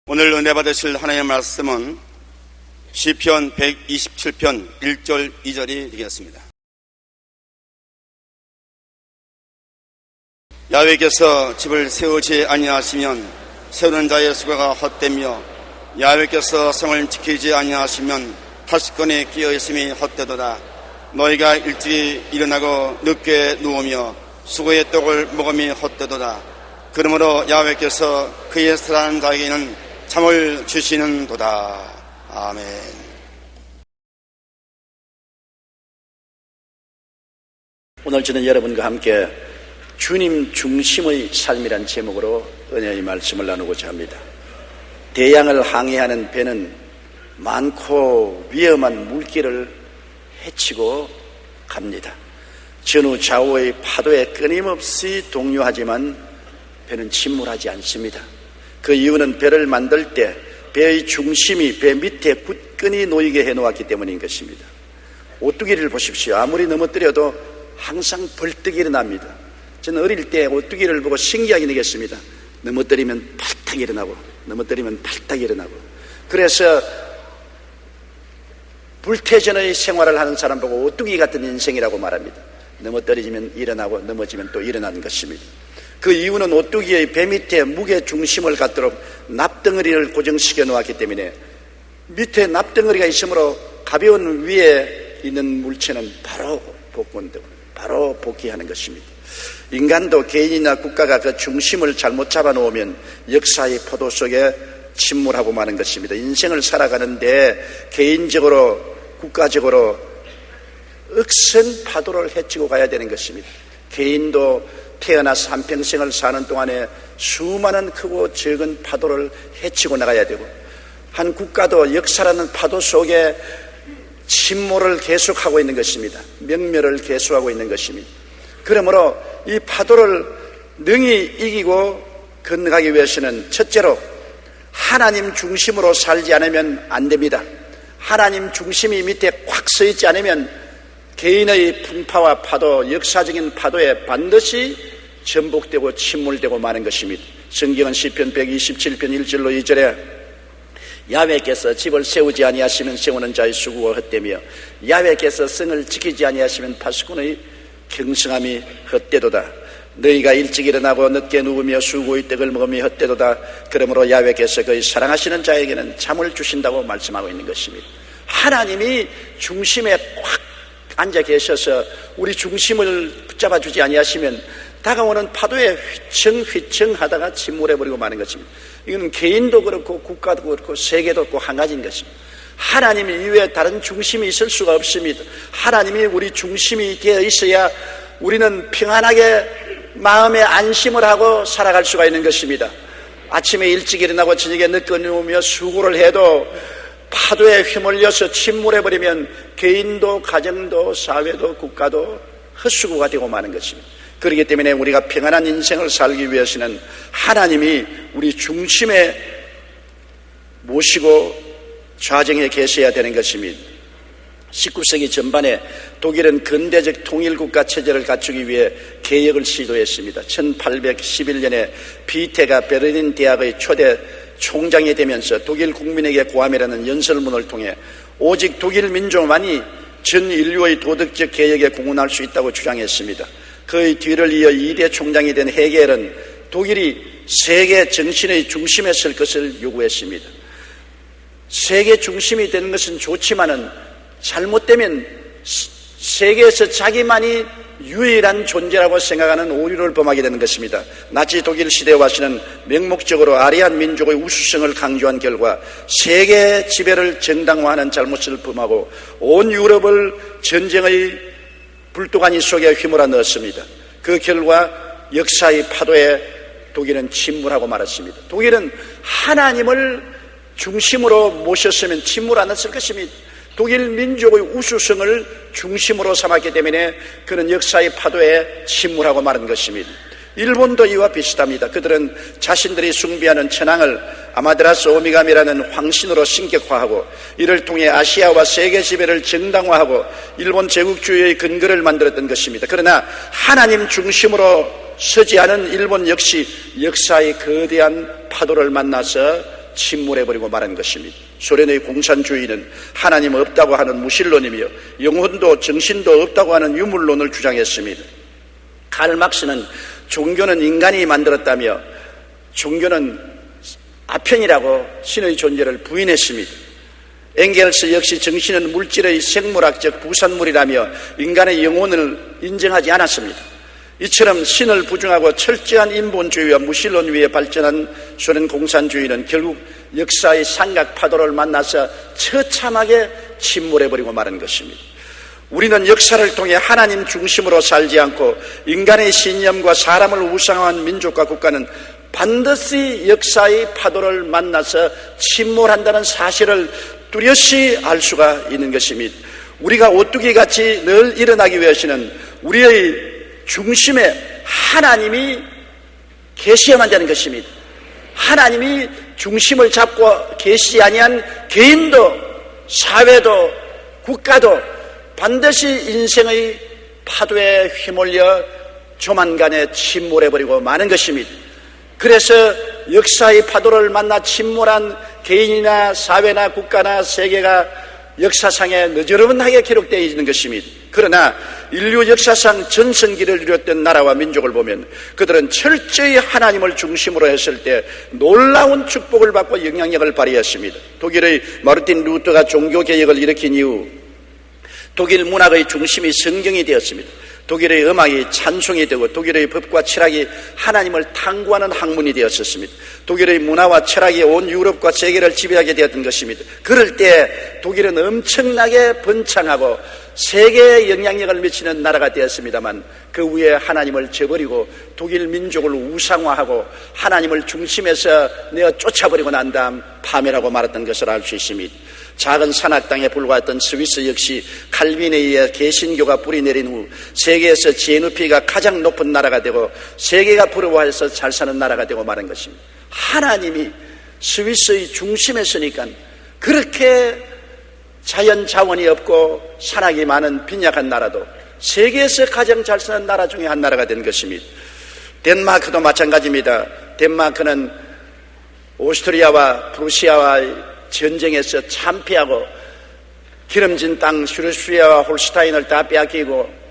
오늘 은혜 받으실 하나님의 말씀은 시편 127편 1절 2절이 되겠습니다. 야훼께서 집을 세우지 아니하시면 세우는 자의 수고가 헛되며 야훼께서 성을 지키지 아니하시면 다시건에 끼어있음이 헛되도다. 너희가 일찍 일어나고 늦게 누우며 수고의 떡을 먹음이 헛되도다. 그러므로 야훼께서 그의 사랑하는 자에게는 잠을 주시는도다. 아멘. 오늘 저는 여러분과 함께 주님 중심의 삶이란 제목으로 은혜의 말씀을 나누고자 합니다. 대양을 항해하는 배는 많고 위험한 물길을 헤치고 갑니다. 전후 좌우의 파도에 끊임없이 동요하지만 배는 침몰하지 않습니다. 그 이유는 배를 만들 때 배의 중심이 배 밑에 굳건히 놓이게 해놓았기 때문인 것입니다. 오뚜기를 보십시오. 아무리 넘어뜨려도 항상 벌떡 일어납니다. 저는 어릴 때 오뚜기를 보고 신기하게 느꼈습니다. 넘어뜨리면 발탁 일어나고 넘어뜨리면 발탁 일어나고. 그래서 불태전의 생활을 하는 사람 보고 오뚜기 같은 인생이라고 말합니다. 넘어뜨리면 일어나고 넘어지면 또 일어나는 것입니다. 그 이유는 오뚜기의 배 밑에 무게 중심을 갖도록 납덩어리를 고정시켜 놓았기 때문에 밑에 납덩어리가 있으므로 가벼운 위에 있는 물체는 바로 복원되고 바로 복귀하는 것입니다. 인간도 개인이나 국가가 그 중심을 잘못 잡아놓으면 역사의 포도 속에 침몰하고 마는 것입니다. 인생을 살아가는데 개인적으로 국가적으로 억센 파도를 헤치고 가야 되는 것입니다. 개인도 태어나서 한평생을 사는 동안에 수많은 크고 적은 파도를 헤치고 나가야 되고, 한 국가도 역사라는 파도 속에 침몰을 계속하고 있는 것입니다. 명멸을 계속하고 있는 것입니다. 그러므로 이 파도를 능히 이기고 건너가기 위해서는 첫째로 하나님 중심으로 살지 않으면 안 됩니다. 하나님 중심이 밑에 꽉 서 있지 않으면 개인의 풍파와 파도, 역사적인 파도에 반드시 전복되고 침몰되고 마는 것입니다. 성경은 시편 127편 1절로 2절에 야훼께서 집을 세우지 아니하시면 세우는 자의 수고가 헛되며 야훼께서 성을 지키지 아니하시면 파수꾼의 경성함이 헛되도다. 너희가 일찍 일어나고 늦게 누우며 수고의 떡을 먹으며 헛되도다. 그러므로 야훼께서 그의 사랑하시는 자에게는 잠을 주신다고 말씀하고 있는 것입니다. 하나님이 중심에 꽉 앉아 계셔서 우리 중심을 붙잡아 주지 아니하시면 다가오는 파도에 휘청휘청 하다가 침몰해버리고 마는 것입니다. 이건 개인도 그렇고 국가도 그렇고 세계도 그렇고 한 가지인 것입니다. 하나님 이외에 다른 중심이 있을 수가 없습니다. 하나님이 우리 중심이 되어 있어야 우리는 평안하게 마음의 안심을 하고 살아갈 수가 있는 것입니다. 아침에 일찍 일어나고 저녁에 늦게 누우며 수고를 해도 파도에 휘몰려서 침몰해버리면 개인도 가정도 사회도 국가도 헛수고가 되고 마는 것입니다. 그렇기 때문에 우리가 평안한 인생을 살기 위해서는 하나님이 우리 중심에 모시고 좌정에 계셔야 되는 것입니다. 19세기 전반에 독일은 근대적 통일국가 체제를 갖추기 위해 개혁을 시도했습니다. 1811년에 비테가 베르린 대학의 초대 총장이 되면서 독일 국민에게 고함이라는 연설문을 통해 오직 독일 민족만이 전 인류의 도덕적 개혁에 공헌할 수 있다고 주장했습니다. 그의 뒤를 이어 2대 총장이 된 헤겔은 독일이 세계 정신의 중심에 설 것을 요구했습니다. 세계 중심이 되는 것은 좋지만은 잘못되면 세계에서 자기만이 유일한 존재라고 생각하는 오류를 범하게 되는 것입니다. 나치 독일 시대에 와서는 맹목적으로 아리안 민족의 우수성을 강조한 결과 세계 지배를 정당화하는 잘못을 범하고 온 유럽을 전쟁의 불도가니 속에 휘몰아 넣었습니다. 그 결과 역사의 파도에 독일은 침몰하고 말았습니다. 독일은 하나님을 중심으로 모셨으면 침몰 안 했을 것입니다. 독일 민족의 우수성을 중심으로 삼았기 때문에 그는 역사의 파도에 침몰하고 마는 것입니다. 일본도 이와 비슷합니다. 그들은 자신들이 숭배하는 천황을 아마드라스 오미감이라는 황신으로 신격화하고 이를 통해 아시아와 세계 지배를 정당화하고 일본 제국주의의 근거를 만들었던 것입니다. 그러나 하나님 중심으로 서지 않은 일본 역시 역사의 거대한 파도를 만나서 침몰해버리고 말한 것입니다. 소련의 공산주의는 하나님 없다고 하는 무신론이며 영혼도 정신도 없다고 하는 유물론을 주장했습니다. 칼 막스는 종교는 인간이 만들었다며 종교는 아편이라고 신의 존재를 부인했습니다. 엥겔스 역시 정신은 물질의 생물학적 부산물이라며 인간의 영혼을 인정하지 않았습니다. 이처럼 신을 부정하고 철저한 인본주의와 무신론 위에 발전한 소련 공산주의는 결국 역사의 삼각 파도를 만나서 처참하게 침몰해버리고 말한 것입니다. 우리는 역사를 통해 하나님 중심으로 살지 않고 인간의 신념과 사람을 우상화한 민족과 국가는 반드시 역사의 파도를 만나서 침몰한다는 사실을 뚜렷이 알 수가 있는 것입니다. 우리가 오뚜기같이 늘 일어나기 위해서는 우리의 중심에 하나님이 계셔야만 되는 것입니다. 하나님이 중심을 잡고 계시지 아니한 개인도 사회도 국가도 반드시 인생의 파도에 휘몰려 조만간에 침몰해버리고 마는 것입니다. 그래서 역사의 파도를 만나 침몰한 개인이나 사회나 국가나 세계가 역사상에 너저러분하게 기록되어 있는 것입니다. 그러나 인류 역사상 전성기를 이뤘던 나라와 민족을 보면 그들은 철저히 하나님을 중심으로 했을 때 놀라운 축복을 받고 영향력을 발휘했습니다. 독일의 마르틴 루터가 종교개혁을 일으킨 이후 독일 문학의 중심이 성경이 되었습니다. 독일의 음악이 찬송이 되고 독일의 법과 철학이 하나님을 탐구하는 학문이 되었었습니다. 독일의 문화와 철학이 온 유럽과 세계를 지배하게 되었던 것입니다. 그럴 때 독일은 엄청나게 번창하고 세계에 영향력을 미치는 나라가 되었습니다만 그 후에 하나님을 저버리고 독일 민족을 우상화하고 하나님을 중심에서 내어 쫓아버리고 난 다음 파멸하고 말았던 것을 알 수 있습니다. 작은 산악당에 불과했던 스위스 역시 칼빈에 의해 개신교가 뿌리 내린 후 세계에서 GNP가 가장 높은 나라가 되고 세계가 부러워해서 잘 사는 나라가 되고 말한 것입니다. 하나님이 스위스의 중심에 서니까 그렇게 자연 자원이 없고 산악이 많은 빈약한 나라도 세계에서 가장 잘 사는 나라 중에 한 나라가 된 것입니다. 덴마크도 마찬가지입니다. 덴마크는 오스트리아와 프루시아와의 전쟁에서 참패하고 기름진 땅 슈르스위아와 홀슈타인을 다 빼앗기고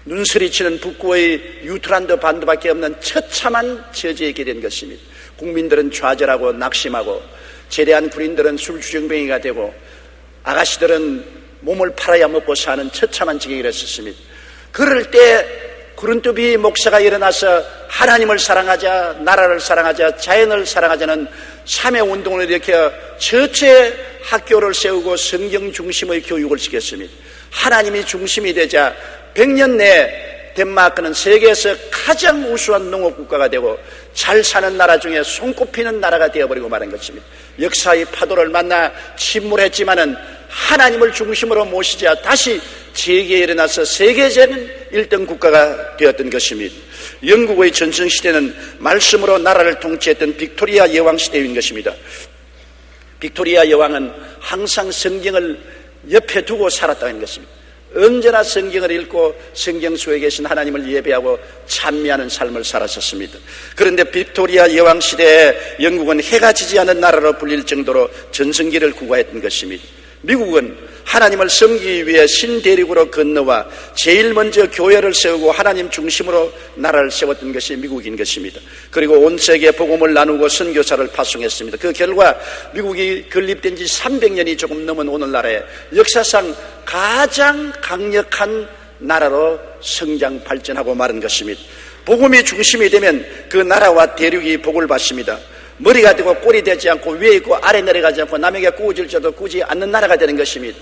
눈서리치는 북구의 유트란드 반도밖에 없는 처참한 처지에 있게 된 것입니다. 국민들은 좌절하고 낙심하고 제대한 군인들은 술주정뱅이가 되고 아가씨들은 몸을 팔아야 먹고 사는 처참한 지경이 됐었습니다. 그럴 때 구른투비 목사가 일어나서 하나님을 사랑하자, 나라를 사랑하자, 자연을 사랑하자는 3회 운동을 일으켜 전체 학교를 세우고 성경 중심의 교육을 시켰습니다. 하나님이 중심이 되자 100년 내에 덴마크는 세계에서 가장 우수한 농업국가가 되고 잘 사는 나라 중에 손꼽히는 나라가 되어버리고 말한 것입니다. 역사의 파도를 만나 침몰했지만은 하나님을 중심으로 모시자 다시 재기에 일어나서 세계적인 1등 국가가 되었던 것입니다. 영국의 전성시대는 말씀으로 나라를 통치했던 빅토리아 여왕시대인 것입니다. 빅토리아 여왕은 항상 성경을 옆에 두고 살았다는 것입니다. 언제나 성경을 읽고 성경 속에 계신 하나님을 예배하고 찬미하는 삶을 살았었습니다. 그런데 빅토리아 여왕 시대에 영국은 해가 지지 않은 나라로 불릴 정도로 전성기를 구가했던 것입니다. 미국은 하나님을 섬기기 위해 신대륙으로 건너와 제일 먼저 교회를 세우고 하나님 중심으로 나라를 세웠던 것이 미국인 것입니다. 그리고 온 세계에 복음을 나누고 선교사를 파송했습니다. 그 결과 미국이 건립된 지 300년이 조금 넘은 오늘날에 역사상 가장 강력한 나라로 성장 발전하고 마른 것입니다. 복음이 중심이 되면 그 나라와 대륙이 복을 받습니다. 머리가 되고 꼴이 되지 않고 위에 있고 아래 내려가지 않고 남에게 꾸어질지도 꾸지 않는 나라가 되는 것입니다.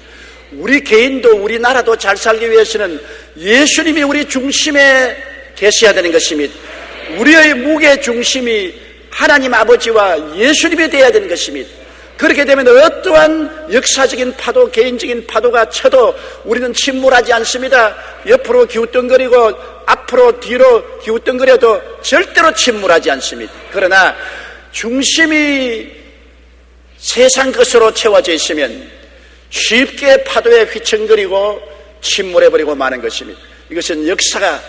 우리 개인도 우리 나라도 잘 살기 위해서는 예수님이 우리 중심에 계셔야 되는 것입니다. 우리의 무게 중심이 하나님 아버지와 예수님이 되어야 되는 것입니다. 그렇게 되면 어떠한 역사적인 파도, 개인적인 파도가 쳐도 우리는 침몰하지 않습니다. 옆으로 기웃덩거리고 앞으로 뒤로 기웃덩거려도 절대로 침몰하지 않습니다. 그러나 중심이 세상 것으로 채워져 있으면 쉽게 파도에 휘청거리고 침몰해버리고 마는 것입니다. 이것은 역사가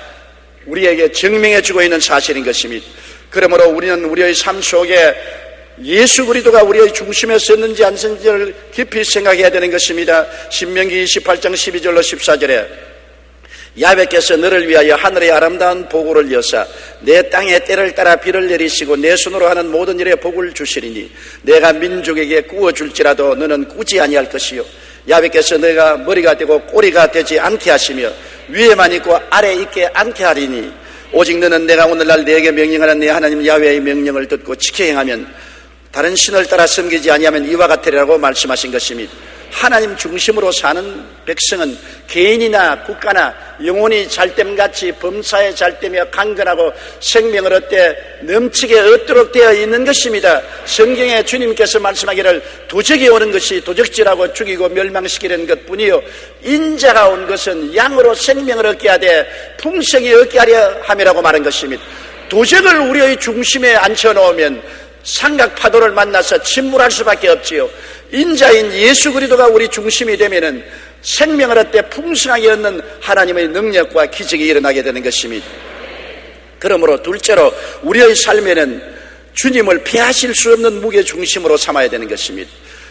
우리에게 증명해주고 있는 사실인 것입니다. 그러므로 우리는 우리의 삶 속에 예수 그리스도가 우리의 중심에 섰는지 안 섰는지를 깊이 생각해야 되는 것입니다. 신명기 28장 12절로 14절에 야훼께서 너를 위하여 하늘의 아름다운 보고를 여사 내 땅에 때를 따라 비를 내리시고 내 손으로 하는 모든 일에 복을 주시리니 내가 민족에게 구워줄지라도 너는 꾸지 아니할 것이요 야훼께서 너가 머리가 되고 꼬리가 되지 않게 하시며 위에만 있고 아래 있게 않게 하리니 오직 너는 내가 오늘날 내게 명령하는 내 하나님 야훼의 명령을 듣고 지켜 행하면 다른 신을 따라 섬기지 아니하면 이와 같으리라고 말씀하신 것입니다. 하나님 중심으로 사는 백성은 개인이나 국가나 영혼이 잘됨같이 범사에 잘되며 강건하고 생명을 얻되 넘치게 얻도록 되어 있는 것입니다. 성경에 주님께서 말씀하기를 도적이 오는 것이 도적질하고 죽이고 멸망시키려는 것뿐이요 인자가 온 것은 양으로 생명을 얻게 하되 풍성히 얻게 하려 함이라고 말한 것입니다. 도적을 우리의 중심에 앉혀놓으면 삼각 파도를 만나서 침몰할 수밖에 없지요. 인자인 예수 그리스도가 우리 중심이 되면은 생명을 얻되 풍성하게 얻는 하나님의 능력과 기적이 일어나게 되는 것입니다. 그러므로 둘째로 우리의 삶에는 주님을 피하실 수 없는 무게 중심으로 삼아야 되는 것입니다.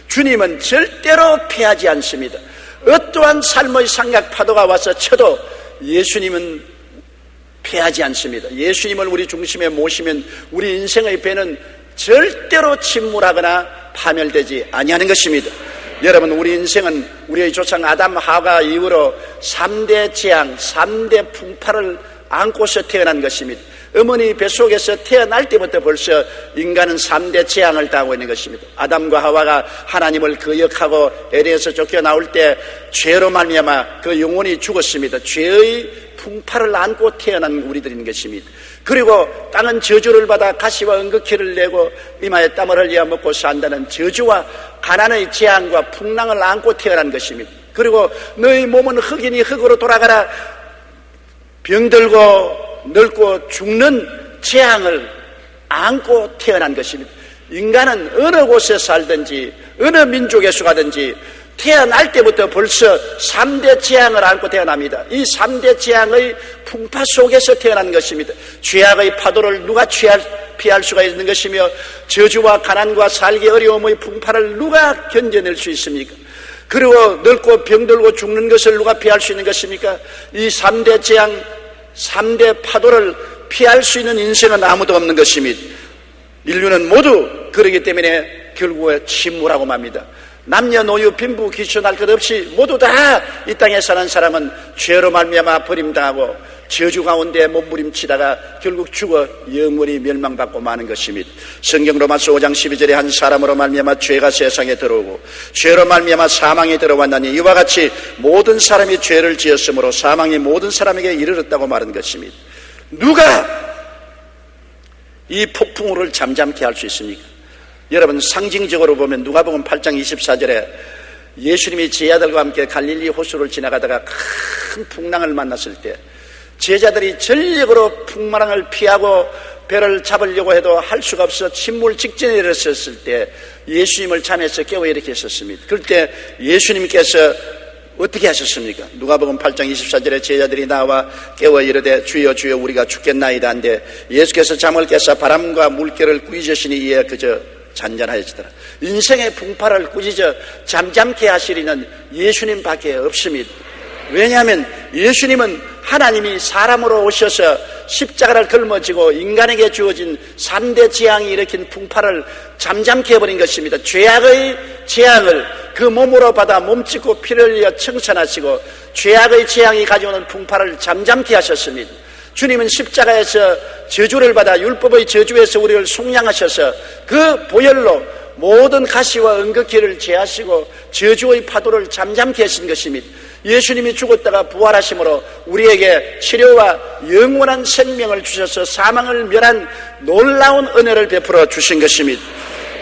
주님은 절대로 피하지 않습니다. 어떠한 삶의 삼각 파도가 와서 쳐도 예수님은 피하지 않습니다. 예수님을 우리 중심에 모시면 우리 인생의 배는 절대로 침몰하거나 파멸되지 아니하는 것입니다. 여러분, 우리 인생은 우리의 조상 아담 하와 이후로 3대 재앙, 3대 풍파를 안고서 태어난 것입니다. 어머니 뱃속에서 태어날 때부터 벌써 인간은 3대 재앙을 당하고 있는 것입니다. 아담과 하와가 하나님을 거역하고 에덴에서 쫓겨나올 때 죄로 말미암아 그 영혼이 죽었습니다. 죄의 풍파를 안고 태어난 우리들인 것입니다. 그리고 땅은 저주를 받아 가시와 은극기를 내고 이마에 땀을 흘려 먹고 산다는 저주와 가난의 재앙과 풍랑을 안고 태어난 것입니다. 그리고 너희 몸은 흙이니 흙으로 돌아가라, 병들고 늙고 죽는 재앙을 안고 태어난 것입니다. 인간은 어느 곳에 살든지 어느 민족에서 가든지 태어날 때부터 벌써 3대 재앙을 안고 태어납니다. 이 3대 재앙의 풍파 속에서 태어난 것입니다. 죄악의 파도를 누가 피할 수가 있는 것이며 저주와 가난과 살기 어려움의 풍파를 누가 견뎌낼 수 있습니까? 그리고 늙고 병들고 죽는 것을 누가 피할 수 있는 것입니까? 이 3대 재앙, 3대 파도를 피할 수 있는 인생은 아무도 없는 것입니다. 인류는 모두 그러기 때문에 결국에 침몰하고 맙니다. 남녀노유 빈부 귀천할 것 없이 모두 다 이 땅에 사는 사람은 죄로 말미암아 버림당하고 저주 가운데 몸부림치다가 결국 죽어 영원히 멸망받고 마는 것입니다. 성경 로마서 5장 12절에 한 사람으로 말미암아 죄가 세상에 들어오고 죄로 말미암아 사망이 들어왔나니 이와 같이 모든 사람이 죄를 지었으므로 사망이 모든 사람에게 이르렀다고 말한 것입니다. 누가 이 폭풍우를 잠잠케 할 수 있습니까? 여러분, 상징적으로 보면 누가복음 8장 24절에 예수님이 제자들과 함께 갈릴리 호수를 지나가다가 큰 풍랑을 만났을 때 제자들이 전력으로 풍랑을 피하고 배를 잡으려고 해도 할 수가 없어 침몰 직전에 이르렀을 때 예수님을 잠에서 깨워 일으켰었습니다. 그럴 때 예수님께서 어떻게 하셨습니까? 누가복음 8장 24절에 제자들이 나와 깨워 이르되 주여 주여 우리가 죽겠나이다 한데 예수께서 잠을 깨사 바람과 물결을 꾸짖으시니 이에 그저 잔잔하여지더라. 인생의 풍파를 꾸짖어 잠잠케 하시리는 예수님밖에 없습니다. 왜냐하면 예수님은 하나님이 사람으로 오셔서 십자가를 걸머지고 인간에게 주어진 3대 재앙이 일으킨 풍파를 잠잠케 해버린 것입니다. 죄악의 재앙을 그 몸으로 받아 몸짓고 피를 흘려 청산하시고 죄악의 재앙이 가져오는 풍파를 잠잠케 하셨습니다. 주님은 십자가에서 저주를 받아 율법의 저주에서 우리를 속량하셔서 그 보혈로 모든 가시와 은극기를 제하시고 저주의 파도를 잠잠케 하신 것입니다. 예수님이 죽었다가 부활하심으로 우리에게 치료와 영원한 생명을 주셔서 사망을 멸한 놀라운 은혜를 베풀어 주신 것입니다.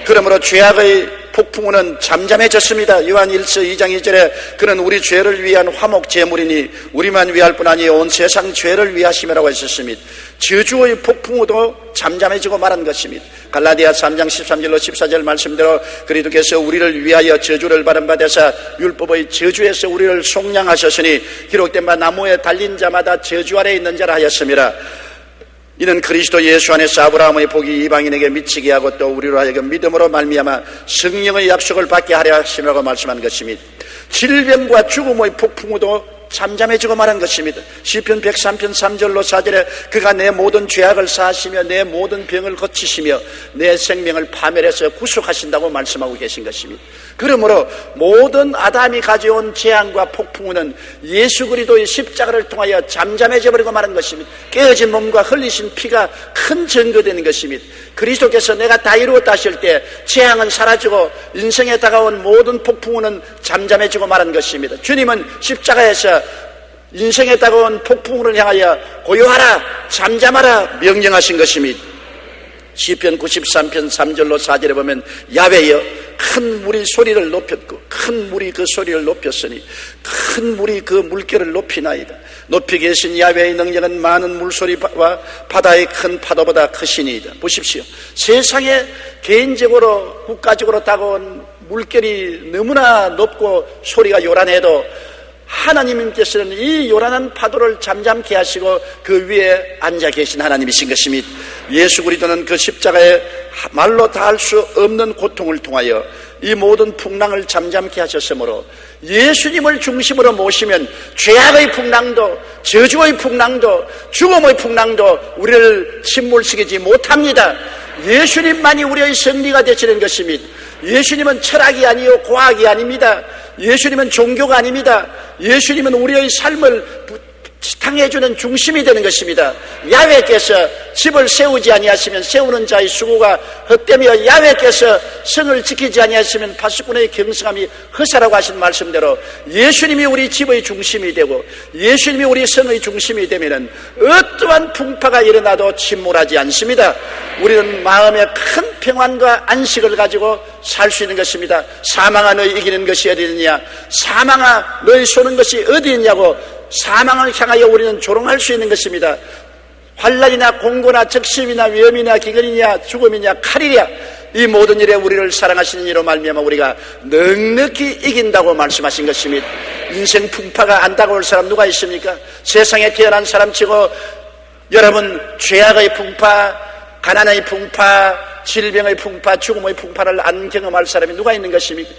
그러므로 죄악의 폭풍우는 잠잠해졌습니다. 요한 1서 2장 2절에 그는 우리 죄를 위한 화목 제물이니 우리만 위할 뿐 아니요 온 세상 죄를 위하심이라고 했었습니다. 저주의 폭풍우도 잠잠해지고 말한 것입니다. 갈라디아 3장 13절로 14절 말씀대로 그리스도께서 우리를 위하여 저주를 받은 바 되사 율법의 저주에서 우리를 속량하셨으니 기록된 바 나무에 달린 자마다 저주 아래 있는 자라 하였습니다. 이는 그리스도 예수 안에서 아브라함의 복이 이방인에게 미치게 하고 또 우리로 하여금 믿음으로 말미암아 성령의 약속을 받게 하려 하심이라고 말씀한 것입니다. 질병과 죽음의 폭풍우도 잠잠해지고 말한 것입니다. 시편 103편 3절로 4절에 그가 내 모든 죄악을 사하시며 내 모든 병을 고치시며 내 생명을 파멸해서 구속하신다고 말씀하고 계신 것입니다. 그러므로 모든 아담이 가져온 재앙과 폭풍우는 예수 그리스도의 십자가를 통하여 잠잠해져 버리고 말한 것입니다. 깨어진 몸과 흘리신 피가 큰 증거되는 것입니다. 그리스도께서 내가 다 이루었다 하실 때 재앙은 사라지고 인생에 다가온 모든 폭풍우는 잠잠해지고 말한 것입니다. 주님은 십자가에서 인생에 다가온 폭풍우를 향하여 고요하라 잠잠하라 명령하신 것입니다. 시편 93편 3절로 4절에 보면 야훼여 큰 물이 소리를 높였고 큰 물이 그 소리를 높였으니 큰 물이 그 물결을 높이나이다. 높이 계신 야훼의 능력은 많은 물소리와 바다의 큰 파도보다 크시니이다. 보십시오. 세상에 개인적으로 국가적으로 다가온 물결이 너무나 높고 소리가 요란해도 하나님께서는 이 요란한 파도를 잠잠케 하시고 그 위에 앉아 계신 하나님이신 것입니다. 예수 그리스도는 그 십자가에 말로 다할 수 없는 고통을 통하여 이 모든 풍랑을 잠잠케 하셨으므로 예수님을 중심으로 모시면 죄악의 풍랑도 저주의 풍랑도 죽음의 풍랑도 우리를 침몰시키지 못합니다. 예수님만이 우리의 승리가 되시는 것입니다. 예수님은 철학이 아니요 과학이 아닙니다. 예수님은 종교가 아닙니다. 예수님은 우리의 삶을 지탱해주는 중심이 되는 것입니다. 야훼께서 집을 세우지 아니하시면 세우는 자의 수고가 헛되며 야훼께서 성을 지키지 아니하시면 파수꾼의 경성함이 허사라고 하신 말씀대로 예수님이 우리 집의 중심이 되고 예수님이 우리 성의 중심이 되면 어떠한 풍파가 일어나도 침몰하지 않습니다. 우리는 마음에 큰 평안과 안식을 가지고 살 수 있는 것입니다. 사망아 너희 이기는 것이 어디 있느냐, 사망아 너희 쏘는 것이 어디 있냐고 사망을 향하여 우리는 조롱할 수 있는 것입니다. 환난이나 공고나 적심이나 위험이나 기근이냐 죽음이냐 칼이냐 이 모든 일에 우리를 사랑하시는 이로 말미암아 우리가 넉넉히 이긴다고 말씀하신 것입니다. 인생 풍파가 안 다가올 사람 누가 있습니까? 세상에 태어난 사람치고 여러분 죄악의 풍파, 가난의 풍파, 질병의 풍파, 죽음의 풍파를 안 경험할 사람이 누가 있는 것입니까?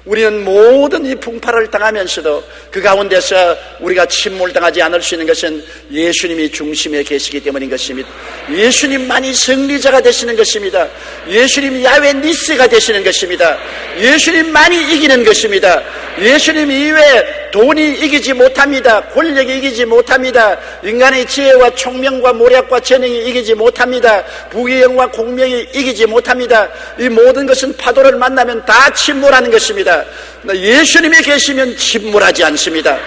우리는 모든 이 풍파를 당하면서도 그 가운데서 우리가 침몰당하지 않을 수 있는 것은 예수님이 중심에 계시기 때문인 것입니다. 예수님만이 승리자가 되시는 것입니다. 예수님 야훼 니스가 되시는 것입니다. 예수님만이 이기는 것입니다. 예수님 이외에 돈이 이기지 못합니다. 권력이 이기지 못합니다. 인간의 지혜와 총명과 모략과 재능이 이기지 못합니다. 부귀영화 공명이 이기지 못합니다. 이 모든 것은 파도를 만나면 다 침몰하는 것입니다. 예수님이 계시면 침몰하지 않습니다.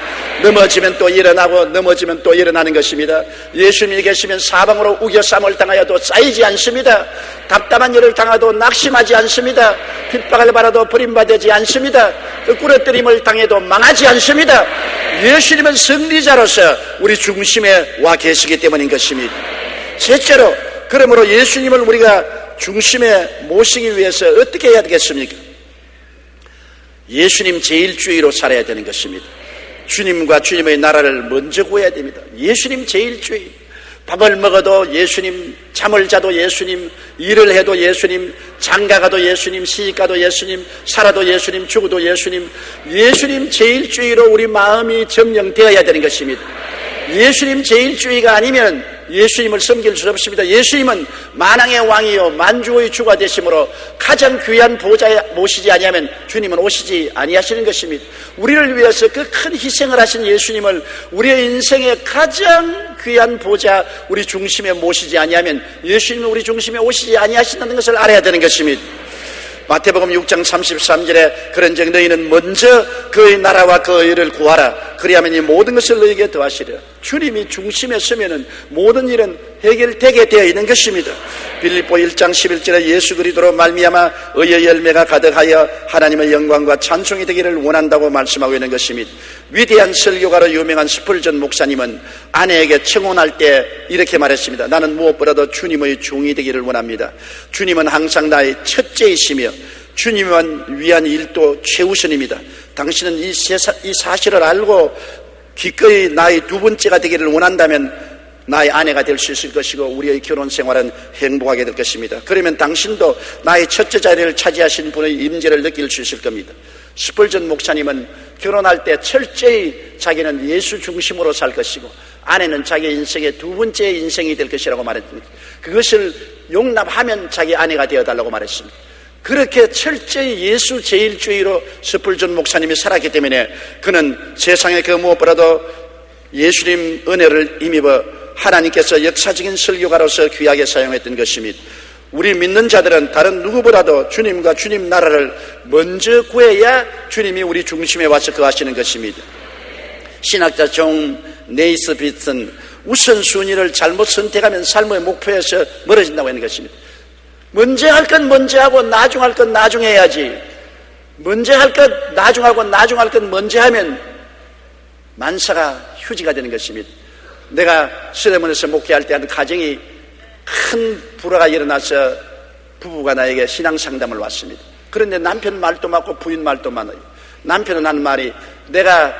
넘어지면 또 일어나고 넘어지면 또 일어나는 것입니다. 예수님이 계시면 사방으로 우겨쌈을 당하여도 쌓이지 않습니다. 답답한 일을 당하도 낙심하지 않습니다. 핍박을 받아도 버림받지 않습니다. 꾸러뜨림을 당해도 망하지 않습니다. 예수님은 승리자로서 우리 중심에 와 계시기 때문인 것입니다. 셋째로, 그러므로 예수님을 우리가 중심에 모시기 위해서 어떻게 해야 되겠습니까? 예수님 제일주의로 살아야 되는 것입니다. 주님과 주님의 나라를 먼저 구해야 됩니다. 예수님 제일주의. 밥을 먹어도 예수님, 잠을 자도 예수님, 일을 해도 예수님, 장가가도 예수님, 시집가도 예수님, 살아도 예수님, 죽어도 예수님. 예수님 제일주의로 우리 마음이 점령되어야 되는 것입니다. 예수님 제일주의가 아니면 예수님을 섬길 수 없습니다. 예수님은 만왕의 왕이요 만주의 주가 되심으로 가장 귀한 보좌에 모시지 아니하면 주님은 오시지 아니하시는 것입니다. 우리를 위해서 그 큰 희생을 하신 예수님을 우리의 인생의 가장 귀한 보좌 우리 중심에 모시지 아니하면 예수님은 우리 중심에 오시지 아니하신다는 것을 알아야 되는 것입니다. 마태복음 6장 33절에 그런즉 너희는 먼저 그의 나라와 그의 의를 구하라. 그리하면 이 모든 것을 너희에게 더하시리라. 주님이 중심에 서면은 모든 일은 해결되게 되어 있는 것입니다. 빌립보 1장 11절에 예수 그리스도로 말미암아 의의 열매가 가득하여 하나님의 영광과 찬송이 되기를 원한다고 말씀하고 있는 것입니다. 위대한 설교가로 유명한 스펄전 목사님은 아내에게 청혼할 때 이렇게 말했습니다. 나는 무엇보다도 주님의 종이 되기를 원합니다. 주님은 항상 나의 첫째이시며 주님만 위한 일도 최우선입니다. 당신은 이 사실을 알고 기꺼이 나의 두 번째가 되기를 원한다면 나의 아내가 될 수 있을 것이고 우리의 결혼 생활은 행복하게 될 것입니다. 그러면 당신도 나의 첫째 자리를 차지하신 분의 임재를 느낄 수 있을 겁니다. 스펄전 목사님은 결혼할 때 철저히 자기는 예수 중심으로 살 것이고 아내는 자기 인생의 두 번째 인생이 될 것이라고 말했습니다. 그것을 용납하면 자기 아내가 되어달라고 말했습니다. 그렇게 철저히 예수 제일주의로 스펄전 목사님이 살았기 때문에 그는 세상의 그 무엇보다도 예수님 은혜를 힘입어 하나님께서 역사적인 설교가로서 귀하게 사용했던 것입니다. 우리 믿는 자들은 다른 누구보다도 주님과 주님 나라를 먼저 구해야 주님이 우리 중심에 와서 거하시는 것입니다. 신학자 존 네이스빗은 우선순위를 잘못 선택하면 삶의 목표에서 멀어진다고 하는 것입니다. 먼저 할 건 먼저 하고 나중 할 건 나중에 해야지. 먼저 할 것 나중하고 나중 할 건 먼저 하면 만사가 휴지가 되는 것입니다. 내가 서대문에서 목회할 때 한 가정이 큰 불화가 일어나서 부부가 나에게 신앙 상담을 왔습니다. 그런데 남편 말도 많고 부인 말도 많아요. 남편은 하는 말이 내가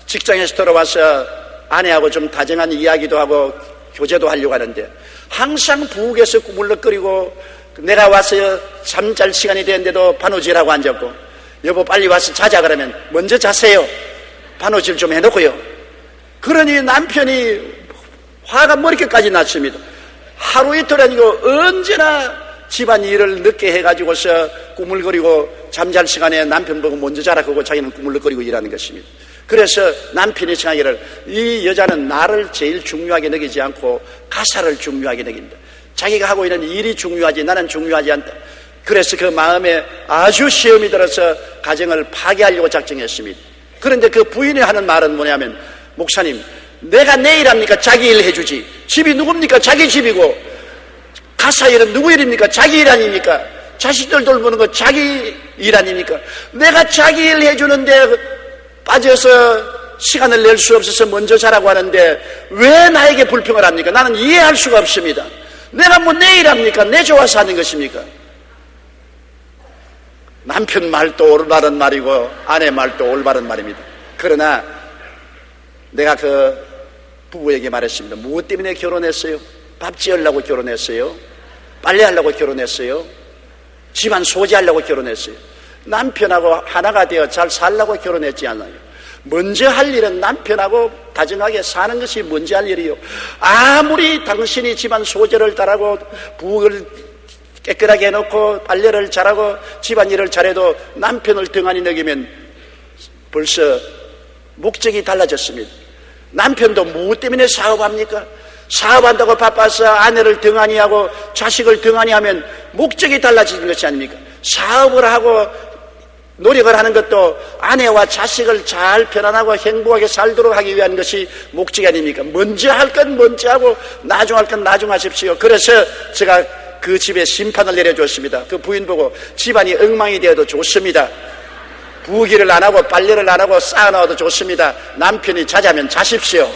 직장에서 돌아와서 아내하고 좀 다정한 이야기도 하고 교제도 하려고 하는데 항상 부엌에서 꾸물럭거리고 내가 와서 잠잘 시간이 되는데도 바느질하고 앉았고 여보 빨리 와서 자자 그러면 먼저 자세요. 바느질 좀 해놓고요. 그러니 남편이 화가 머리끝까지 났습니다. 하루 이틀 아니고 언제나 집안일을 늦게 해가지고서 꾸물거리고 잠잘 시간에 남편 보고 먼저 자라 그러고 자기는 꾸물거리고 일하는 것입니다. 그래서 남편이 생각하기를 이 여자는 나를 제일 중요하게 느끼지 않고 가사를 중요하게 느낀다. 자기가 하고 있는 일이 중요하지 나는 중요하지 않다. 그래서 그 마음에 아주 시험이 들어서 가정을 파괴하려고 작정했습니다. 그런데 그 부인이 하는 말은 뭐냐면 목사님 내가 내 일 합니까? 자기 일 해주지. 집이 누굽니까? 자기 집이고 가사 일은 누구 일입니까? 자기 일 아닙니까? 자식들 돌보는 거 자기 일 아닙니까? 내가 자기 일 해주는데 빠져서 시간을 낼 수 없어서 먼저 자라고 하는데 왜 나에게 불평을 합니까? 나는 이해할 수가 없습니다. 내가 뭐 내 일 합니까? 내 좋아서 하는 것입니까? 남편 말도 올바른 말이고 아내 말도 올바른 말입니다. 그러나 내가 그 부부에게 말했습니다. 무엇 때문에 결혼했어요? 밥 지으려고 결혼했어요? 빨래하려고 결혼했어요? 집안 소지하려고 결혼했어요? 남편하고 하나가 되어 잘 살려고 결혼했지 않아요. 먼저 할 일은 남편하고 다정하게 사는 것이 먼저 할 일이요. 아무리 당신이 집안 소재를 잘하고 부엌을 깨끗하게 해놓고 빨래를 잘하고 집안일을 잘해도 남편을 등한히 여기면 벌써 목적이 달라졌습니다. 남편도 무엇 때문에 사업합니까? 사업한다고 바빠서 아내를 등한히 하고 자식을 등한히 하면 목적이 달라지는 것이 아닙니까? 사업을 하고 노력을 하는 것도 아내와 자식을 잘 편안하고 행복하게 살도록 하기 위한 것이 목적이 아닙니까? 먼저 할 건 먼저 하고 나중 할 건 나중 하십시오. 그래서 제가 그 집에 심판을 내려줬습니다. 그 부인 보고 집안이 엉망이 되어도 좋습니다. 부엌일을 안 하고 빨래를 안 하고 쌓아놓아도 좋습니다. 남편이 자자면 자십시오.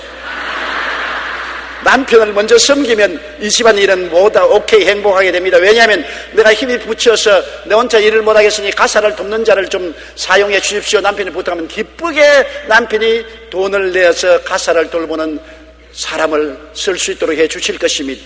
남편을 먼저 섬기면 이 집안 일은 모두 오케이 행복하게 됩니다. 왜냐하면 내가 힘이 붙여서 내 혼자 일을 못하겠으니 가사를 돕는 자를 좀 사용해 주십시오. 남편이 부탁하면 기쁘게 남편이 돈을 내서 가사를 돌보는 사람을 쓸 수 있도록 해 주실 것입니다.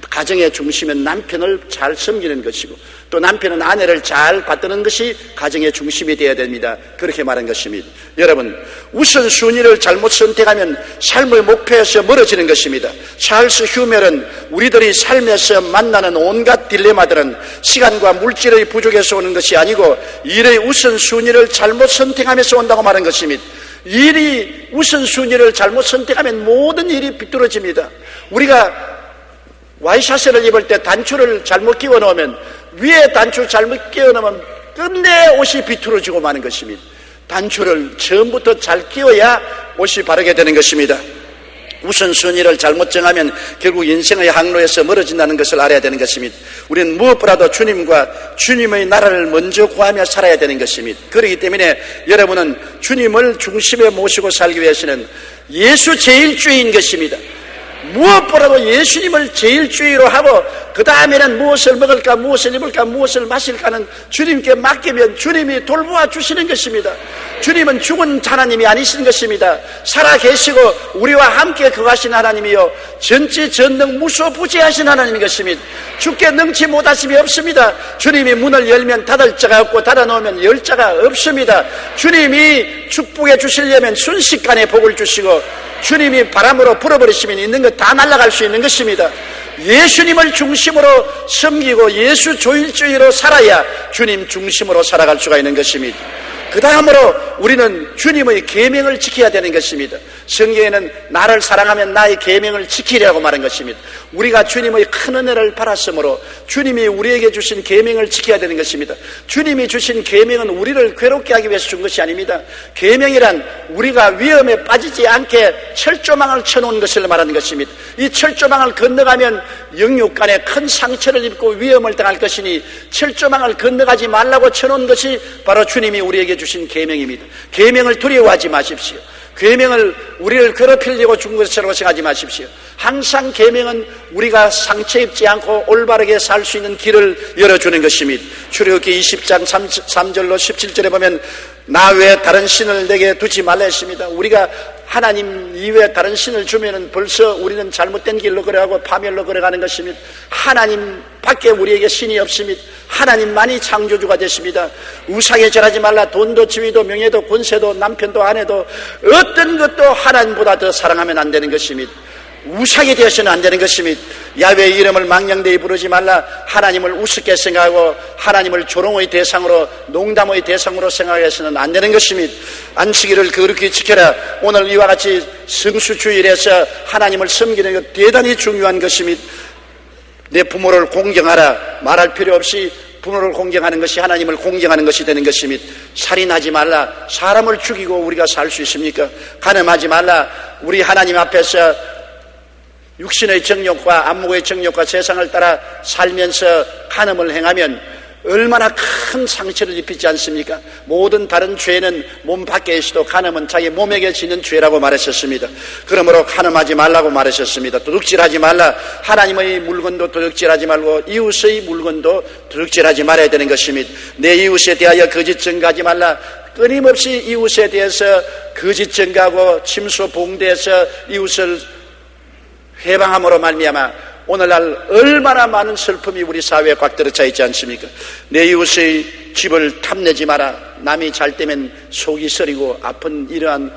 가정의 중심은 남편을 잘 섬기는 것이고 또 남편은 아내를 잘 받드는 것이 가정의 중심이 되어야 됩니다. 그렇게 말한 것입니다. 여러분 우선순위를 잘못 선택하면 삶의 목표에서 멀어지는 것입니다. 찰스 휴멜은 우리들이 삶에서 만나는 온갖 딜레마들은 시간과 물질의 부족에서 오는 것이 아니고 일의 우선순위를 잘못 선택하면서 온다고 말한 것입니다. 일이 우선순위를 잘못 선택하면 모든 일이 비뚤어집니다. 우리가 와이셔츠를 입을 때 단추를 잘못 끼워 넣으면 위에 단추 잘못 끼워 넣으면 끝내 옷이 비틀어지고 마는 것입니다. 단추를 처음부터 잘 끼워야 옷이 바르게 되는 것입니다. 우선순위를 잘못 정하면 결국 인생의 항로에서 멀어진다는 것을 알아야 되는 것입니다. 우리는 무엇보다도 주님과 주님의 나라를 먼저 구하며 살아야 되는 것입니다. 그렇기 때문에 여러분은 주님을 중심에 모시고 살기 위해서는 예수 제일주의인 것입니다. 무엇보다도 예수님을 제일주의로 하고 그 다음에는 무엇을 먹을까, 무엇을 입을까, 무엇을 마실까는 주님께 맡기면 주님이 돌보아 주시는 것입니다. 주님은 죽은 하나님이 아니신 것입니다. 살아계시고 우리와 함께 거하신 하나님이요 전지전능 무소부재하신 하나님인 것입니다. 주께 능치 못하심이 없습니다. 주님이 문을 열면 닫을 자가 없고 닫아놓으면 열 자가 없습니다. 주님이 축복해 주시려면 순식간에 복을 주시고 주님이 바람으로 불어버리시면 있는 것 다 날아갈 수 있는 것입니다. 예수님을 중심으로 섬기고 예수 조일주의로 살아야 주님 중심으로 살아갈 수가 있는 것입니다. 그 다음으로 우리는 주님의 계명을 지켜야 되는 것입니다. 성경에는 나를 사랑하면 나의 계명을 지키려고 말한 것입니다. 우리가 주님의 큰 은혜를 받았으므로 주님이 우리에게 주신 계명을 지켜야 되는 것입니다. 주님이 주신 계명은 우리를 괴롭게 하기 위해서 준 것이 아닙니다. 계명이란 우리가 위험에 빠지지 않게 철조망을 쳐놓은 것을 말하는 것입니다. 이 철조망을 건너가면 영육간에 큰 상처를 입고 위험을 당할 것이니 철조망을 건너가지 말라고 쳐놓은 것이 바로 주님이 우리에게 주신 계명입니다. 계명을 두려워하지 마십시오. 계명을 우리를 괴롭히려고 준 것이라고 생각하지 마십시오. 항상 계명은 우리가 상처 입지 않고 올바르게 살 수 있는 길을 열어주는 것입니다. 출애굽기 20장 3절로 17절에 보면 나 외에 다른 신을 내게 두지 말라 했습니다. 우리가 하나님 이외에 다른 신을 주면은 벌써 우리는 잘못된 길로 걸어가고 파멸로 걸어가는 것입니다. 하나님 밖에 우리에게 신이 없습니다. 하나님만이 창조주가 되십니다. 우상에 절하지 말라. 돈도 지위도 명예도 권세도 남편도 아내도 어떤 것도 하나님보다 더 사랑하면 안 되는 것입니다. 우상이 되어서는 안 되는 것입니다. 야훼의 이름을 망령되이 부르지 말라. 하나님을 우습게 생각하고 하나님을 조롱의 대상으로 농담의 대상으로 생각해서는 안 되는 것입니다. 안식일을 거룩히 지켜라. 오늘 이와 같이 성수주일에서 하나님을 섬기는 것 대단히 중요한 것입니다. 내 부모를 공경하라. 말할 필요 없이 부모를 공경하는 것이 하나님을 공경하는 것이 되는 것입니다. 살인하지 말라. 사람을 죽이고 우리가 살 수 있습니까? 간음하지 말라. 우리 하나님 앞에서 육신의 정욕과 안목의 정욕과 세상을 따라 살면서 간음을 행하면 얼마나 큰 상처를 입히지 않습니까? 모든 다른 죄는 몸 밖에 있어도 간음은 자기 몸에게 지는 죄라고 말하셨습니다. 그러므로 간음하지 말라고 말하셨습니다. 도둑질하지 말라. 하나님의 물건도 도둑질하지 말고 이웃의 물건도 도둑질하지 말아야 되는 것입니다. 내 이웃에 대하여 거짓 증거하지 말라. 끊임없이 이웃에 대해서 거짓 증거하고 침소 봉대해서 이웃을 회방함으로 말미암아 오늘날 얼마나 많은 슬픔이 우리 사회에 꽉 들어차 있지 않습니까? 내 이웃의 집을 탐내지 마라. 남이 잘 때면 속이 서리고 아픈 이러한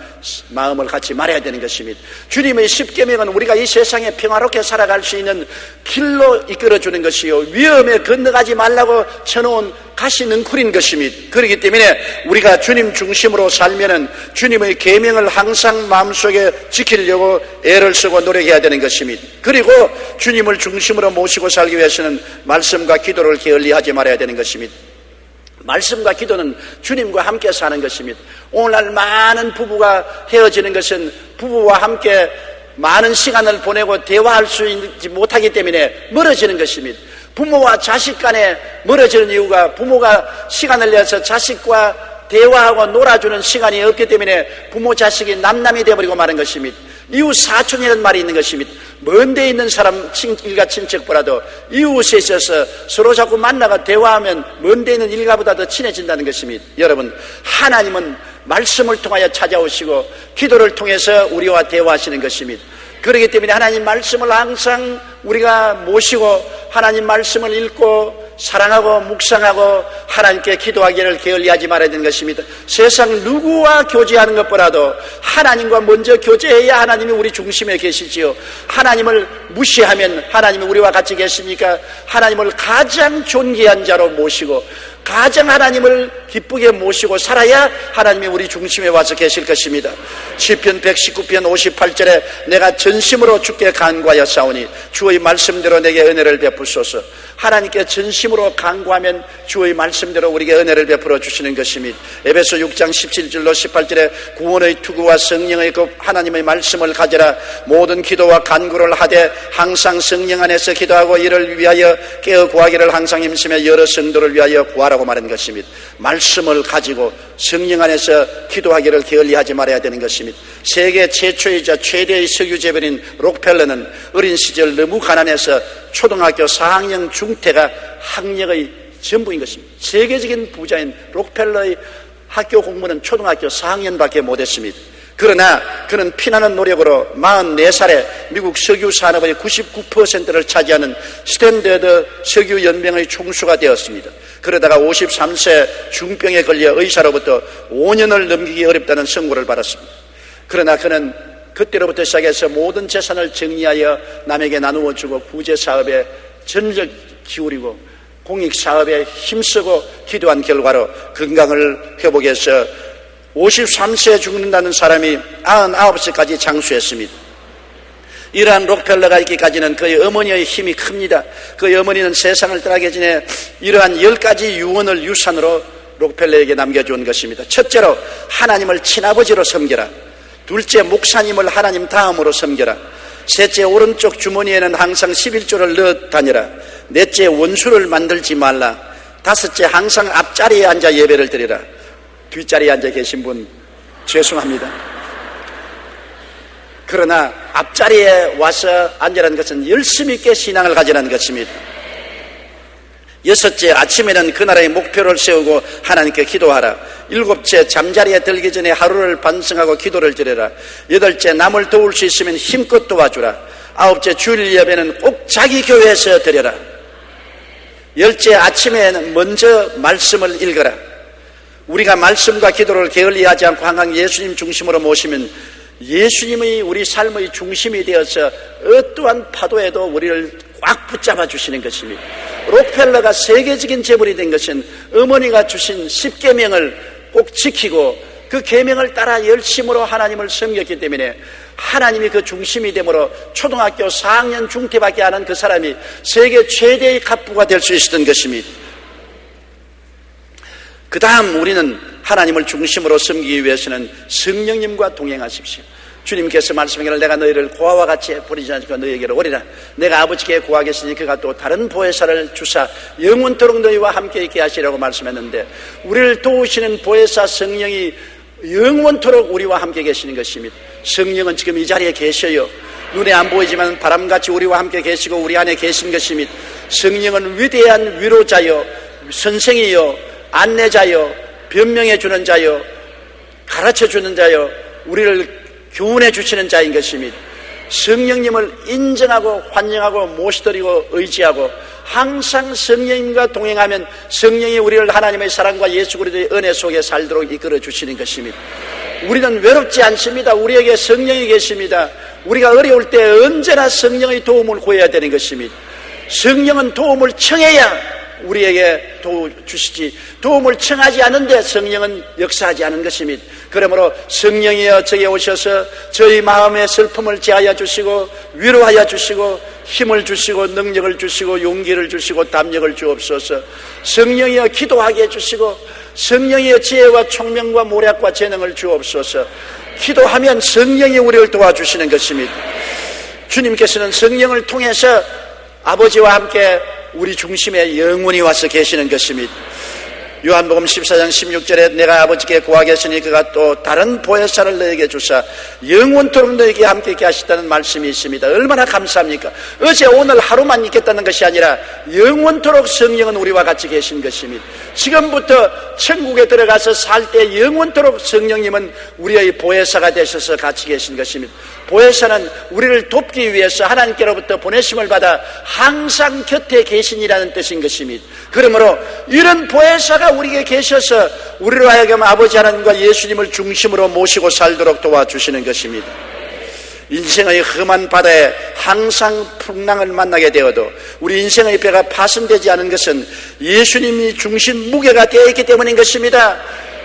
마음을 갖지 말아야 되는 것입니다. 주님의 십계명은 우리가 이 세상에 평화롭게 살아갈 수 있는 길로 이끌어주는 것이요 위험에 건너가지 말라고 쳐놓은 가시능쿨인 것입니다. 그렇기 때문에 우리가 주님 중심으로 살면은 주님의 계명을 항상 마음속에 지키려고 애를 쓰고 노력해야 되는 것입니다. 그리고 주님을 중심으로 모시고 살기 위해서는 말씀과 기도를 게을리하지 말아야 되는 것입니다. 말씀과 기도는 주님과 함께 사는 것입니다. 오늘날 많은 부부가 헤어지는 것은 부부와 함께 많은 시간을 보내고 대화할 수 있지 못하기 때문에 멀어지는 것입니다. 부모와 자식 간에 멀어지는 이유가 부모가 시간을 내서 자식과 대화하고 놀아주는 시간이 없기 때문에 부모 자식이 남남이 되어버리고 마는 것입니다. 이웃 사촌이라는 말이 있는 것입니다. 먼 데 있는 사람 일가 친척보다도 이웃에 있어서 서로 자꾸 만나가 대화하면 먼 데 있는 일가보다 더 친해진다는 것입니다. 여러분, 하나님은 말씀을 통하여 찾아오시고 기도를 통해서 우리와 대화하시는 것입니다. 그렇기 때문에 하나님 말씀을 항상 우리가 모시고 하나님 말씀을 읽고 사랑하고 묵상하고 하나님께 기도하기를 게을리하지 말아야 되는 것입니다. 세상 누구와 교제하는 것보다도 하나님과 먼저 교제해야 하나님이 우리 중심에 계시지요. 하나님을 무시하면 하나님이 우리와 같이 계십니까? 하나님을 가장 존귀한 자로 모시고 가장 하나님을 기쁘게 모시고 살아야 하나님이 우리 중심에 와서 계실 것입니다. 시편 119편 58절에 내가 전심으로 주께 간구하여 싸우니 주의 말씀대로 내게 은혜를 베푸소서. 하나님께 전심으로 간구하면 주의 말씀대로 우리에게 은혜를 베풀어 주시는 것입니다. 에베소 6장 17절로 18절에 구원의 투구와 성령의 그 하나님의 말씀을 가져라. 모든 기도와 간구를 하되 항상 성령 안에서 기도하고 이를 위하여 깨어 구하기를 항상 힘쓰며 여러 성도를 위하여 구하라고 말한 것입니다. 말씀을 가지고 성령 안에서 기도하기를 게을리하지 말아야 되는 것입니다. 세계 최초이자 최대의 석유재벌인 록펠러는 어린 시절 너무 가난해서 초등학교 4학년 중퇴가 학력의 전부인 것입니다. 세계적인 부자인 록펠러의 학교 공부는 초등학교 4학년밖에 못했습니다. 그러나 그는 피나는 노력으로 44살에 미국 석유 산업의 99%를 차지하는 스탠더드 석유 연맹의 총수가 되었습니다. 그러다가 53세 중병에 걸려 의사로부터 5년을 넘기기 어렵다는 선고를 받았습니다. 그러나 그는 그때로부터 시작해서 모든 재산을 정리하여 남에게 나누어 주고 구제사업에 전력 기울이고 공익사업에 힘쓰고 기도한 결과로 건강을 회복해서 53세에 죽는다는 사람이 99세까지 장수했습니다. 이러한 록펠러가 있기까지는 그의 어머니의 힘이 큽니다. 그의 어머니는 세상을 떠나기 전에 이러한 10가지 유언을 유산으로 록펠러에게 남겨준 것입니다. 첫째로 하나님을 친아버지로 섬겨라. 둘째, 목사님을 하나님 다음으로 섬겨라. 셋째, 오른쪽 주머니에는 항상 11조를 넣어 다녀라. 넷째, 원수를 만들지 말라. 다섯째, 항상 앞자리에 앉아 예배를 드리라. 뒷자리에 앉아 계신 분 죄송합니다. 그러나 앞자리에 와서 앉으라는 것은 열심히 있게 신앙을 가지라는 것입니다. 여섯째, 아침에는 그날의 목표를 세우고 하나님께 기도하라. 일곱째, 잠자리에 들기 전에 하루를 반성하고 기도를 드려라. 여덟째, 남을 도울 수 있으면 힘껏 도와주라. 아홉째, 주일 예배는 꼭 자기 교회에서 드려라. 열째, 아침에는 먼저 말씀을 읽어라. 우리가 말씀과 기도를 게을리하지 않고 항상 예수님 중심으로 모시면 예수님이 우리 삶의 중심이 되어서 어떠한 파도에도 우리를 꽉 붙잡아 주시는 것입니다. 록펠러가 세계적인 재벌이 된 것은 어머니가 주신 10계명을 꼭 지키고 그 계명을 따라 열심으로 하나님을 섬겼기 때문에 하나님이 그 중심이 되므로 초등학교 4학년 중퇴밖에 안 한 그 사람이 세계 최대의 갑부가 될 수 있었던 것입니다. 그 다음 우리는 하나님을 중심으로 섬기기 위해서는 성령님과 동행하십시오. 주님께서 말씀하기를 내가 너희를 고아와 같이 버리지 않고 너희에게로 오리라. 내가 아버지께 구하겠으니 그가 또 다른 보혜사를 주사 영원토록 너희와 함께 있게 하시라고 말씀했는데 우리를 도우시는 보혜사 성령이 영원토록 우리와 함께 계시는 것입니다. 성령은 지금 이 자리에 계셔요. 눈에 안 보이지만 바람같이 우리와 함께 계시고 우리 안에 계신 것입니다. 성령은 위대한 위로자요, 선생이요, 안내자요, 변명해 주는 자요, 가르쳐 주는 자요, 우리를 교훈해 주시는 자인 것입니다. 성령님을 인정하고 환영하고 모시드리고 의지하고 항상 성령님과 동행하면 성령이 우리를 하나님의 사랑과 예수 그리스도의 은혜 속에 살도록 이끌어 주시는 것입니다. 우리는 외롭지 않습니다. 우리에게 성령이 계십니다. 우리가 어려울 때 언제나 성령의 도움을 구해야 되는 것입니다. 성령은 도움을 청해야 우리에게 도와주시지 도움을 청하지 않은데 성령은 역사하지 않은 것입니다. 그러므로 성령이여 저에게 오셔서 저희 마음의 슬픔을 제하여 주시고 위로하여 주시고 힘을 주시고 능력을 주시고 용기를 주시고 담력을 주옵소서. 성령이여 기도하게 해주시고 성령이여 지혜와 총명과 모략과 재능을 주옵소서. 기도하면 성령이 우리를 도와주시는 것입니다. 주님께서는 성령을 통해서 아버지와 함께 우리 중심에 영원히 와서 계시는 것입니다. 요한복음 14장 16절에 내가 아버지께 구하겠으니 그가 또 다른 보혜사를 너에게 주사 영원토록 너에게 함께 있게 하시다는 말씀이 있습니다. 얼마나 감사합니까? 어제 오늘 하루만 있겠다는 것이 아니라 영원토록 성령은 우리와 같이 계신 것입니다. 지금부터 천국에 들어가서 살 때 영원토록 성령님은 우리의 보혜사가 되셔서 같이 계신 것입니다. 보혜사는 우리를 돕기 위해서 하나님께로부터 보내심을 받아 항상 곁에 계신이라는 뜻인 것입니다. 그러므로 이런 보혜사가 우리에게 계셔서 우리로 하여금 아버지 하나님과 예수님을 중심으로 모시고 살도록 도와주시는 것입니다. 인생의 험한 바다에 항상 풍랑을 만나게 되어도 우리 인생의 배가 파손되지 않은 것은 예수님이 중심 무게가 되어 있기 때문인 것입니다.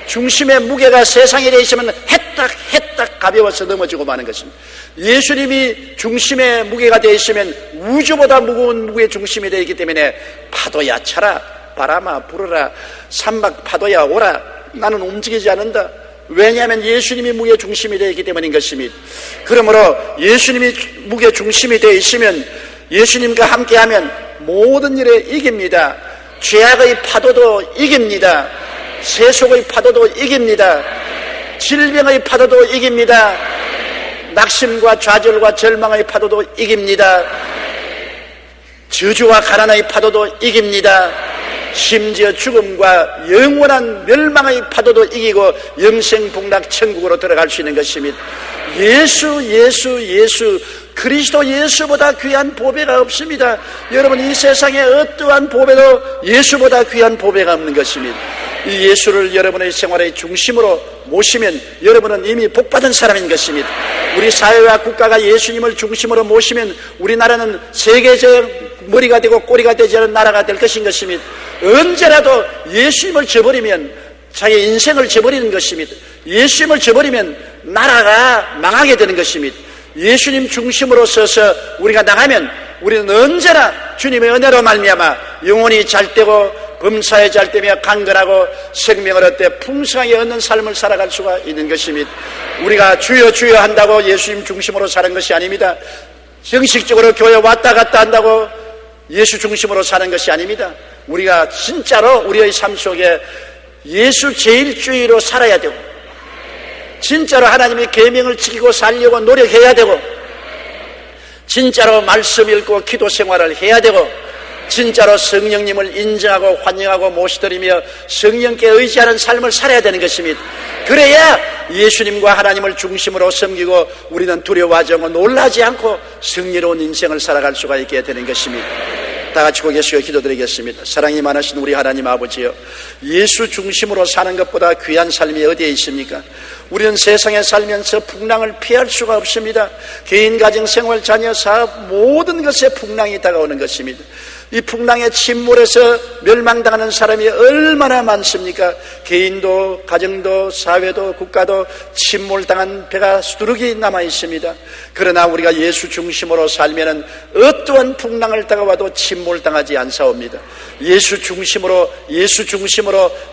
중심의 무게가 세상에 되어 있으면 해딱 가벼워서 넘어지고 마는 것입니다. 예수님이 중심의 무게가 되어 있으면 우주보다 무거운 무게의 중심이 되어 있기 때문에 파도야 쳐라, 바람아 불어라, 산막 파도야 오라, 나는 움직이지 않는다. 왜냐하면 예수님이 무게 중심이 되어 있기 때문인 것입니다. 그러므로 예수님이 무게 중심이 되어 있으면, 예수님과 함께하면 모든 일에 이깁니다. 죄악의 파도도 이깁니다. 세속의 파도도 이깁니다. 질병의 파도도 이깁니다. 낙심과 좌절과 절망의 파도도 이깁니다. 저주와 가난의 파도도 이깁니다. 심지어 죽음과 영원한 멸망의 파도도 이기고 영생복락 천국으로 들어갈 수 있는 것입니다. 예수 그리스도 예수보다 귀한 보배가 없습니다. 여러분, 이 세상에 어떠한 보배도 예수보다 귀한 보배가 없는 것입니다. 이 예수를 여러분의 생활의 중심으로 모시면 여러분은 이미 복받은 사람인 것입니다. 우리 사회와 국가가 예수님을 중심으로 모시면 우리나라는 세계적 머리가 되고 꼬리가 되지 않은 나라가 될 것인 것입니다. 언제라도 예수님을 저버리면 자기 인생을 저버리는 것입니다. 예수님을 저버리면 나라가 망하게 되는 것입니다. 예수님 중심으로 서서 우리가 나가면 우리는 언제나 주님의 은혜로 말미암아 영혼이 잘되고 범사에 잘되며 강건하고 생명을 얻되 풍성하게 얻는 삶을 살아갈 수가 있는 것입니다. 우리가 주여 주여 한다고 예수님 중심으로 사는 것이 아닙니다. 형식적으로 교회 왔다 갔다 한다고 예수 중심으로 사는 것이 아닙니다. 우리가 진짜로 우리의 삶 속에 예수 제일주의로 살아야 되고, 진짜로 하나님의 계명을 지키고 살려고 노력해야 되고, 진짜로 말씀 읽고 기도 생활을 해야 되고, 진짜로 성령님을 인정하고 환영하고 모시드리며 성령께 의지하는 삶을 살아야 되는 것입니다. 그래야 예수님과 하나님을 중심으로 섬기고 우리는 두려워하지 않고 놀라지 않고 승리로운 인생을 살아갈 수가 있게 되는 것입니다. 다 같이 고개 숙여 기도드리겠습니다. 사랑이 많으신 우리 하나님 아버지여, 예수 중심으로 사는 것보다 귀한 삶이 어디에 있습니까? 우리는 세상에 살면서 풍랑을 피할 수가 없습니다. 개인, 가정, 생활, 자녀, 사업 모든 것에 풍랑이 다가오는 것입니다. 이 풍랑의 침몰에서 멸망당하는 사람이 얼마나 많습니까? 개인도 가정도 사회도 국가도 침몰당한 배가 수두룩이 남아 있습니다. 그러나 우리가 예수 중심으로 살면은 어떠한 풍랑을 다가와도 침몰당하지 않사옵니다. 예수 중심으로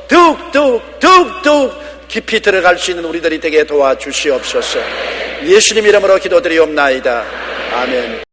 더욱 깊이 들어갈 수 있는 우리들이 되게 도와주시옵소서. 예수님 이름으로 기도드리옵나이다. 아멘.